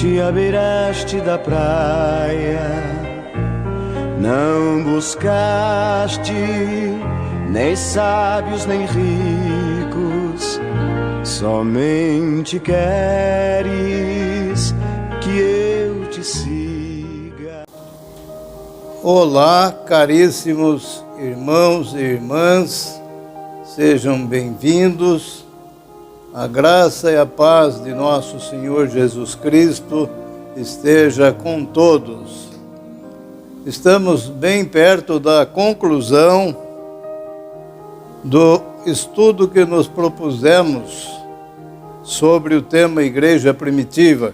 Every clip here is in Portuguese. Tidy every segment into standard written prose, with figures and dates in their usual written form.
te abeiraste da praia, não buscaste nem sábios nem ricos, somente queres que eu te siga. Olá, caríssimos irmãos e irmãs, sejam bem-vindos. A graça e a paz de nosso Senhor Jesus Cristo esteja com todos. Estamos bem perto da conclusão do estudo que nos propusemos sobre o tema Igreja Primitiva.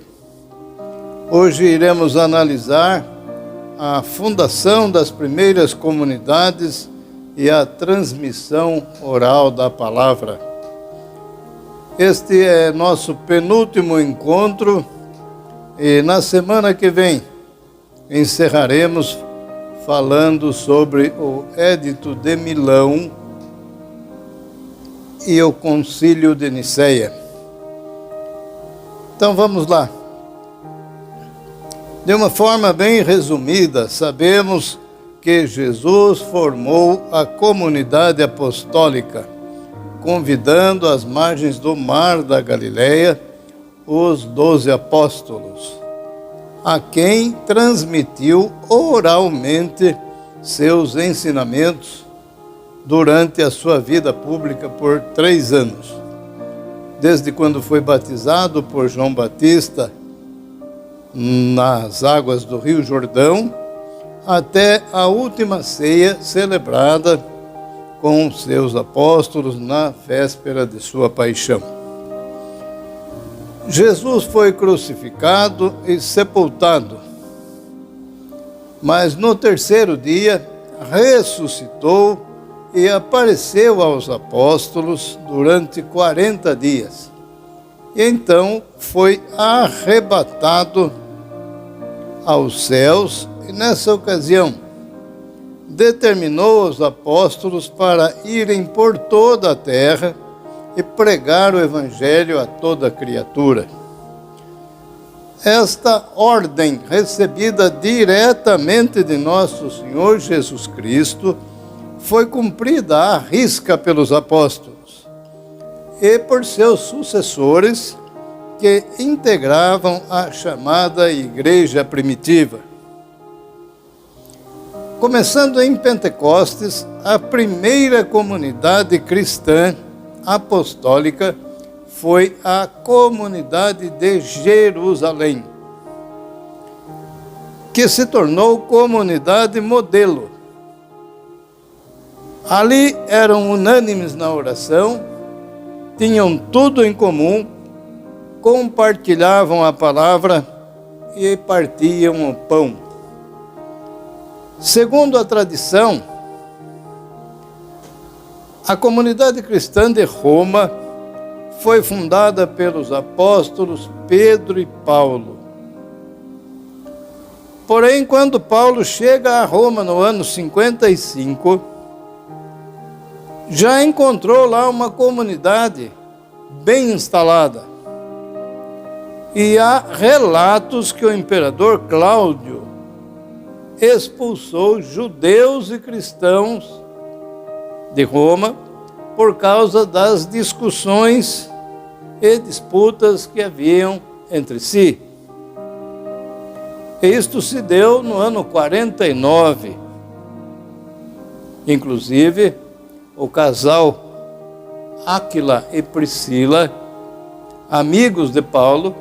Hoje iremos analisar a fundação das primeiras comunidades e a transmissão oral da palavra. Este é nosso penúltimo encontro e na semana que vem encerraremos falando sobre o Edito de Milão e o Concílio de Nicéia. Então vamos lá. De uma forma bem resumida, sabemos que Jesus formou a comunidade apostólica, convidando às margens do mar da Galileia os 12 apóstolos, a quem transmitiu oralmente seus ensinamentos durante a sua vida pública por 3 anos, desde quando foi batizado por João Batista nas águas do Rio Jordão, até a última ceia celebrada com seus apóstolos na véspera de sua paixão. Jesus foi crucificado e sepultado, mas no 3º dia ressuscitou e apareceu aos apóstolos durante 40 dias. E então foi arrebatado aos céus e nessa ocasião determinou os apóstolos para irem por toda a terra e pregar o Evangelho a toda criatura. Esta ordem, recebida diretamente de nosso Senhor Jesus Cristo, foi cumprida à risca pelos apóstolos e por seus sucessores, que integravam a chamada Igreja Primitiva. Começando em Pentecostes, a primeira comunidade cristã apostólica foi a comunidade de Jerusalém, que se tornou comunidade modelo. Ali eram unânimes na oração, tinham tudo em comum, compartilhavam a palavra e partiam o pão. Segundo a tradição, a comunidade cristã de Roma foi fundada pelos apóstolos Pedro e Paulo. Porém, quando Paulo chega a Roma no ano 55, já encontrou lá uma comunidade bem instalada. E há relatos que o imperador Cláudio expulsou judeus e cristãos de Roma por causa das discussões e disputas que haviam entre si. Isto se deu no ano 49. Inclusive, o casal Áquila e Priscila, amigos de Paulo,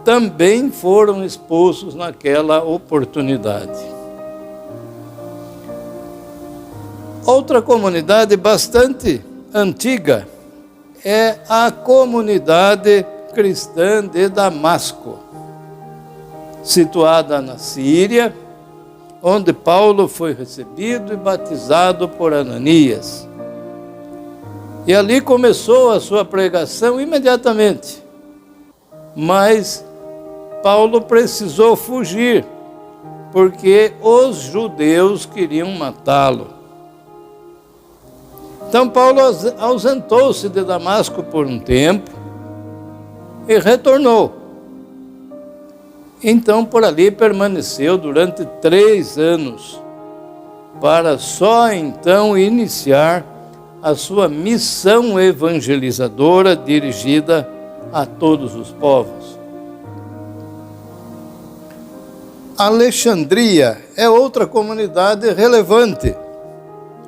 também foram expulsos naquela oportunidade. Outra comunidade bastante antiga é a comunidade cristã de Damasco, situada na Síria, onde Paulo foi recebido e batizado por Ananias. E ali começou a sua pregação imediatamente, mas Paulo precisou fugir, porque os judeus queriam matá-lo. Então Paulo ausentou-se de Damasco por um tempo e retornou. Então, por ali permaneceu durante 3 anos, para só então iniciar a sua missão evangelizadora dirigida a todos os povos. Alexandria é outra comunidade relevante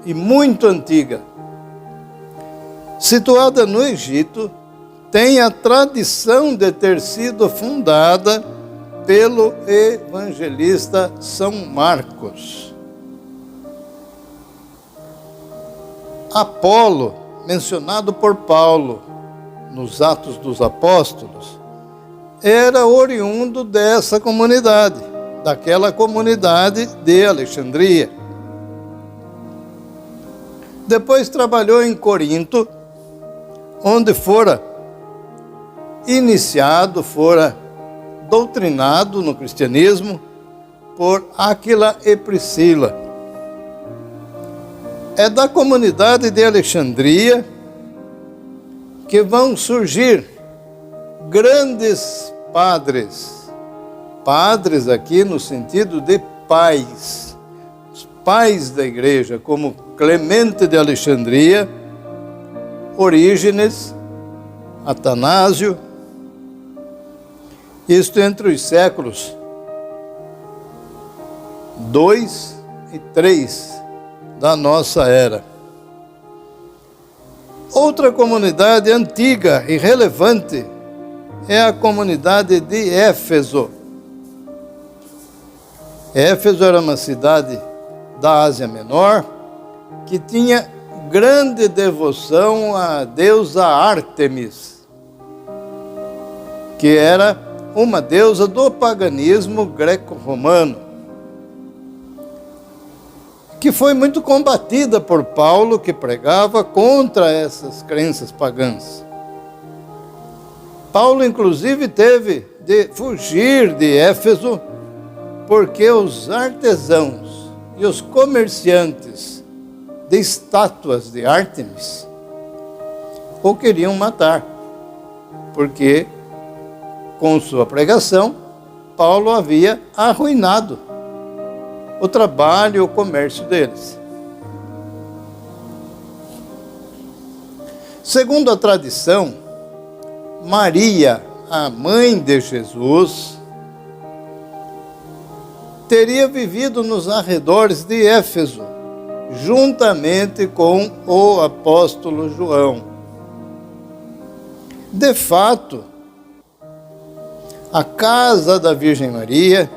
e muito antiga. Situada no Egito, tem a tradição de ter sido fundada pelo evangelista São Marcos. Apolo, mencionado por Paulo nos Atos dos Apóstolos, era oriundo dessa comunidade, daquela comunidade de Alexandria. Depois trabalhou em Corinto, onde fora iniciado, fora doutrinado no cristianismo por Áquila e Priscila. É da comunidade de Alexandria que vão surgir grandes padres. Padres aqui no sentido de pais. Os pais da igreja, como Clemente de Alexandria, Orígenes, Atanásio. Isto entre os séculos 2 e 3 da nossa era. Outra comunidade antiga e relevante é a comunidade de Éfeso. Éfeso era uma cidade da Ásia Menor que tinha grande devoção à deusa Ártemis, que era uma deusa do paganismo greco-romano, que foi muito combatida por Paulo, que pregava contra essas crenças pagãs. Paulo, inclusive, teve de fugir de Éfeso, porque os artesãos e os comerciantes de estátuas de Ártemis o queriam matar, porque com sua pregação, Paulo havia arruinado o trabalho e o comércio deles. Segundo a tradição, Maria, a mãe de Jesus, teria vivido nos arredores de Éfeso, juntamente com o apóstolo João. De fato, a casa da Virgem Maria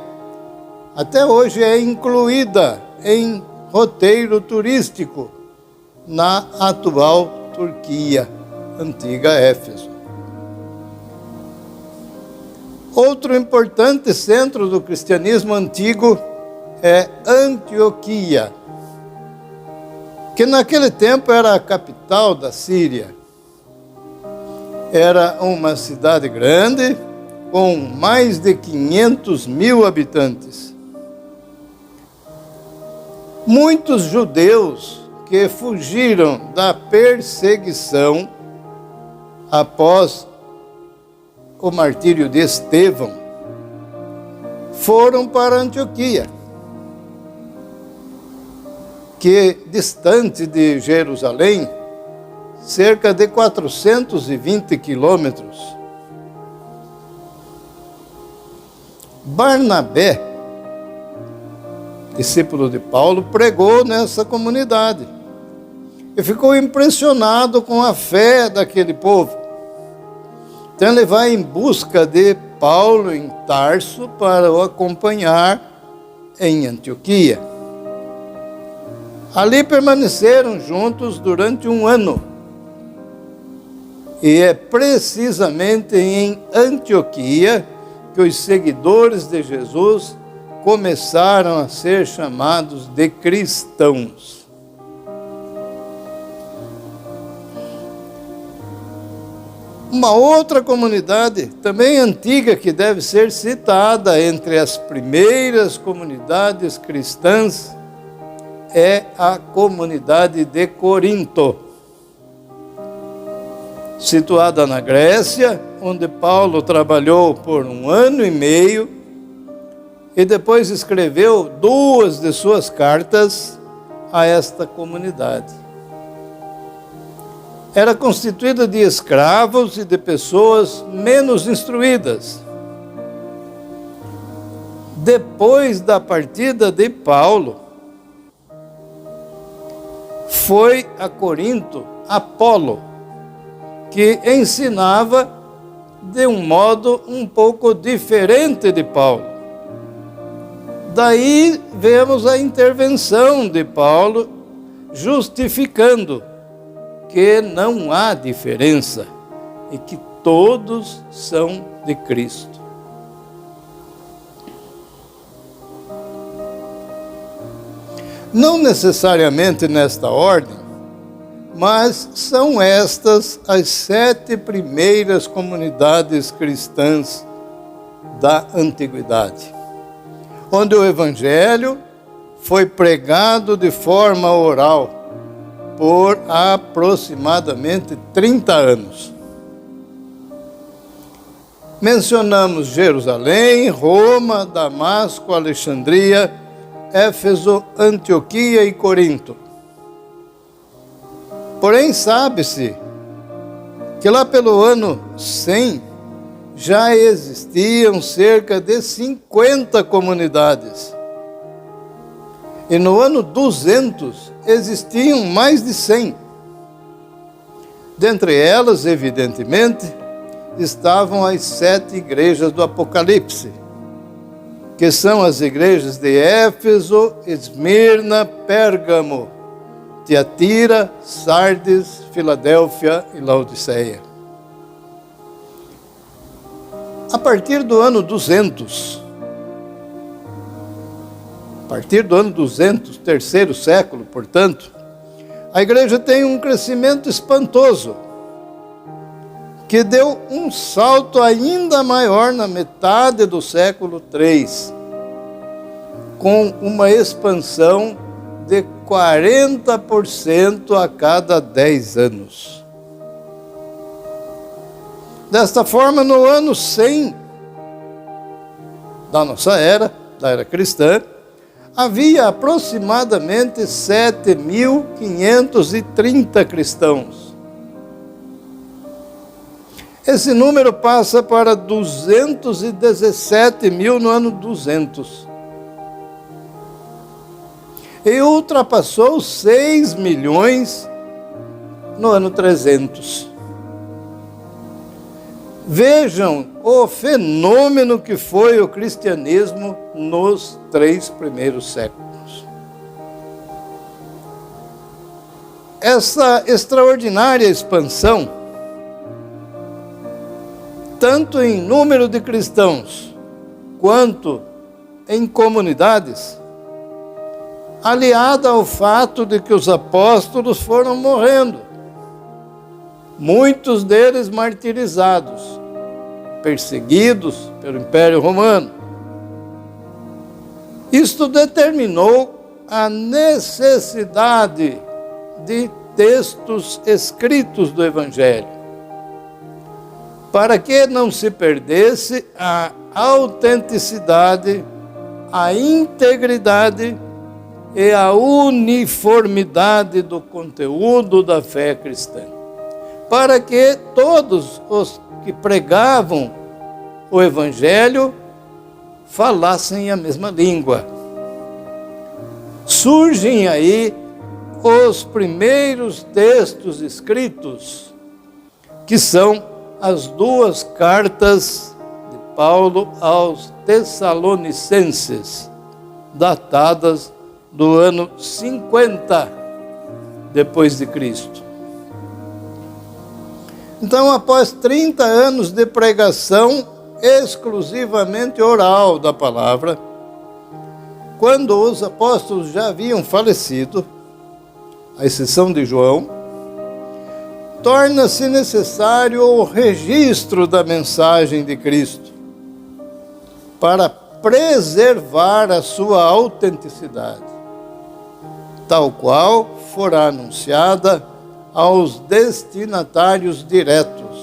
até hoje é incluída em roteiro turístico na atual Turquia, antiga Éfeso. Outro importante centro do cristianismo antigo é Antioquia, que naquele tempo era a capital da Síria. Era uma cidade grande, com mais de 500.000 habitantes. Muitos judeus que fugiram da perseguição após o martírio de Estevão foram para Antioquia, que distante de Jerusalém, cerca de 420 quilômetros. Barnabé, discípulo de Paulo, pregou nessa comunidade e ficou impressionado com a fé daquele povo. Então ele vai em busca de Paulo em Tarso para o acompanhar em Antioquia. Ali permaneceram juntos durante 1 ano. E é precisamente em Antioquia que os seguidores de Jesus começaram a ser chamados de cristãos. Uma outra comunidade, também antiga, que deve ser citada entre as primeiras comunidades cristãs, é a comunidade de Corinto, situada na Grécia, onde Paulo trabalhou por 1 ano e meio e depois escreveu 2 de suas cartas a esta comunidade. Era constituída de escravos e de pessoas menos instruídas. Depois da partida de Paulo, foi a Corinto Apolo, que ensinava de um modo um pouco diferente de Paulo. Daí vemos a intervenção de Paulo justificando que não há diferença e que todos são de Cristo. Não necessariamente nesta ordem, mas são estas as 7 primeiras comunidades cristãs da antiguidade, onde o Evangelho foi pregado de forma oral por aproximadamente 30 anos. Mencionamos Jerusalém, Roma, Damasco, Alexandria, Éfeso, Antioquia e Corinto. Porém, sabe-se que lá pelo ano 100 já existiam cerca de 50 comunidades. E no ano 200 existiam mais de 100. Dentre elas, evidentemente, estavam as 7 igrejas do Apocalipse, que são as igrejas de Éfeso, Esmirna, Pérgamo, Tiatira, Sardes, Filadélfia e Laodiceia. A partir do ano 200, terceiro século, portanto, a igreja tem um crescimento espantoso, que deu um salto ainda maior na metade do século III, com uma expansão de 40% a cada 10 anos. Desta forma, no ano 100 da nossa era, da era cristã, havia aproximadamente 7.530 cristãos. Esse número passa para 217 mil no ano 200. E ultrapassou 6 milhões no ano 300. Vejam o fenômeno que foi o cristianismo nos 3 primeiros séculos. Essa extraordinária expansão, tanto em número de cristãos, quanto em comunidades, aliada ao fato de que os apóstolos foram morrendo, muitos deles martirizados, perseguidos pelo Império Romano. Isto determinou a necessidade de textos escritos do Evangelho, para que não se perdesse a autenticidade, a integridade e a uniformidade do conteúdo da fé cristã, para que todos os que pregavam o Evangelho falassem a mesma língua. Surgem aí os primeiros textos escritos, que são as 2 cartas de Paulo aos Tessalonicenses, datadas do ano 50 depois de Cristo. Então, após 30 anos de pregação exclusivamente oral da palavra, quando os apóstolos já haviam falecido, à exceção de João, torna-se necessário o registro da mensagem de Cristo, para preservar a sua autenticidade, tal qual fora anunciada aos destinatários diretos,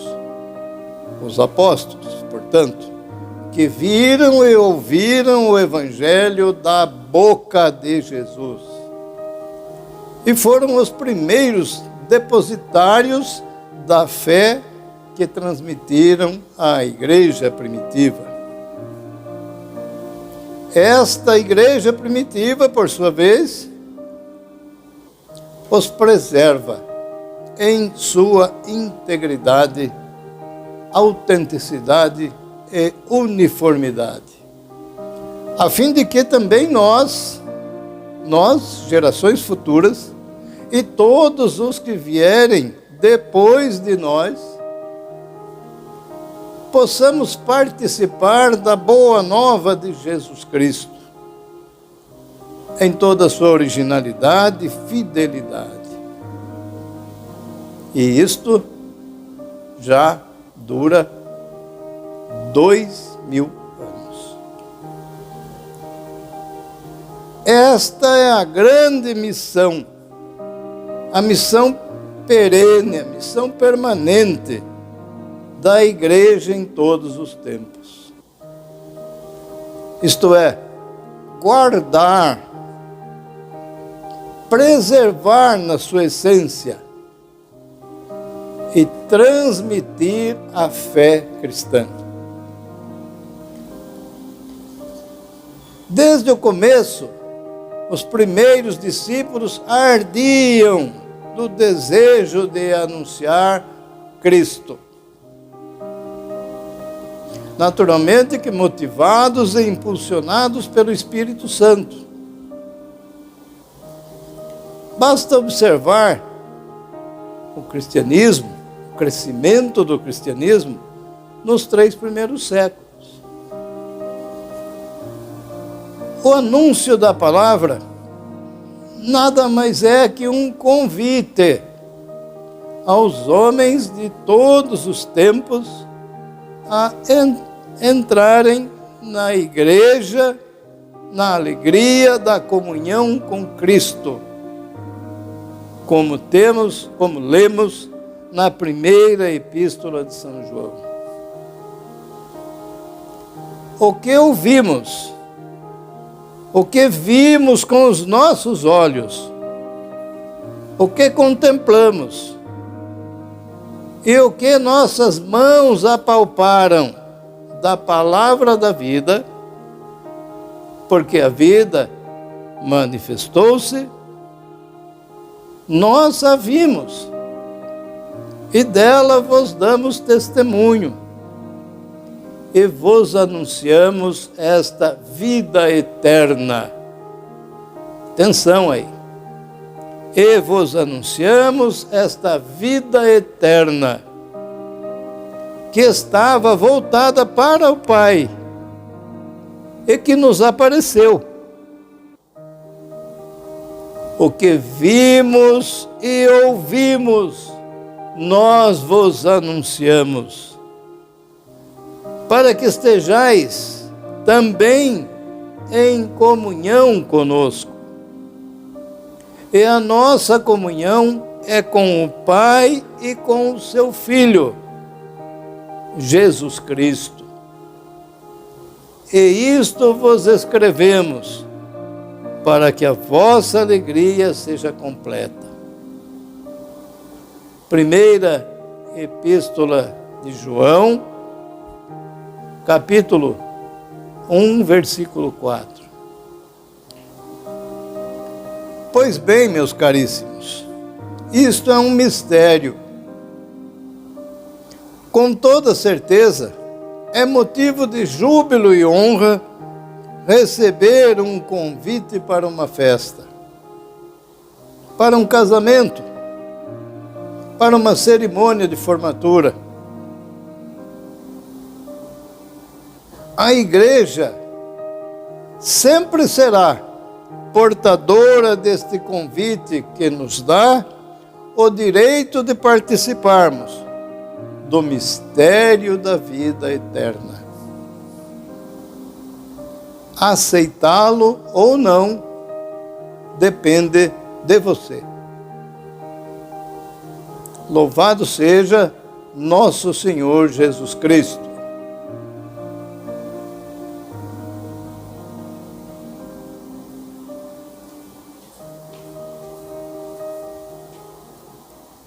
os apóstolos, portanto, que viram e ouviram o Evangelho da boca de Jesus. E foram os primeiros depositários da fé que transmitiram à igreja primitiva. Esta igreja primitiva, por sua vez, os preserva em sua integridade, autenticidade e uniformidade, a fim de que também nós, gerações futuras, e todos os que vierem depois de nós, possamos participar da boa nova de Jesus Cristo, em toda a sua originalidade e fidelidade. E isto já dura 2000 anos. Esta é a grande missão, a missão perene, a missão permanente da igreja em todos os tempos. Isto é, guardar, preservar na sua essência e transmitir a fé cristã. Desde o começo, os primeiros discípulos ardiam do desejo de anunciar Cristo. Naturalmente que motivados e impulsionados pelo Espírito Santo. Basta observar o cristianismo, o crescimento do cristianismo nos 3 primeiros séculos. O anúncio da palavra nada mais é que um convite aos homens de todos os tempos a entrarem na igreja, na alegria da comunhão com Cristo, como lemos na primeira epístola de São João. O que ouvimos, o que vimos com os nossos olhos, o que contemplamos e o que nossas mãos apalparam da palavra da vida, porque a vida manifestou-se, nós a vimos e dela vos damos testemunho e vos anunciamos esta vida eterna. Atenção aí. E vos anunciamos esta vida eterna, que estava voltada para o Pai e que nos apareceu. O que vimos e ouvimos, nós vos anunciamos, para que estejais também em comunhão conosco. E a nossa comunhão é com o Pai e com o seu Filho, Jesus Cristo. E isto vos escrevemos, para que a vossa alegria seja completa. Primeira Epístola de João, capítulo 1, versículo 4. Pois bem, meus caríssimos, isto é um mistério. Com toda certeza, é motivo de júbilo e honra receber um convite para uma festa, para um casamento, para uma cerimônia de formatura. A igreja sempre será portadora deste convite que nos dá o direito de participarmos do mistério da vida eterna. Aceitá-lo ou não depende de você. Louvado seja nosso Senhor Jesus Cristo.